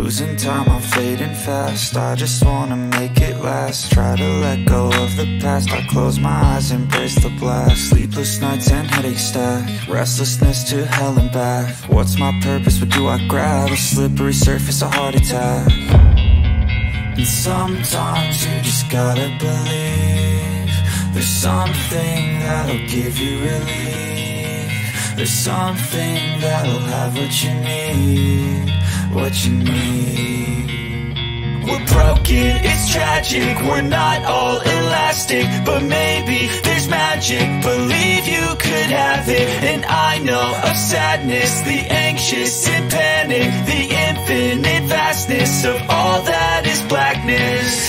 Losing time, I'm fading fast. I just wanna make it last. Try to let go of the past. I close my eyes, embrace the blast. Sleepless nights and headaches stack. Restlessness to hell and back. What's my purpose, what do I grab? A slippery surface, a heart attack. And sometimes you just gotta believe there's something that'll give you relief. There's something that'll have what you need, what you need. We're broken, it's tragic, we're not all elastic, but maybe there's magic, believe you could have it. And I know of sadness, the anxious and panic, the infinite vastness of all that is blackness.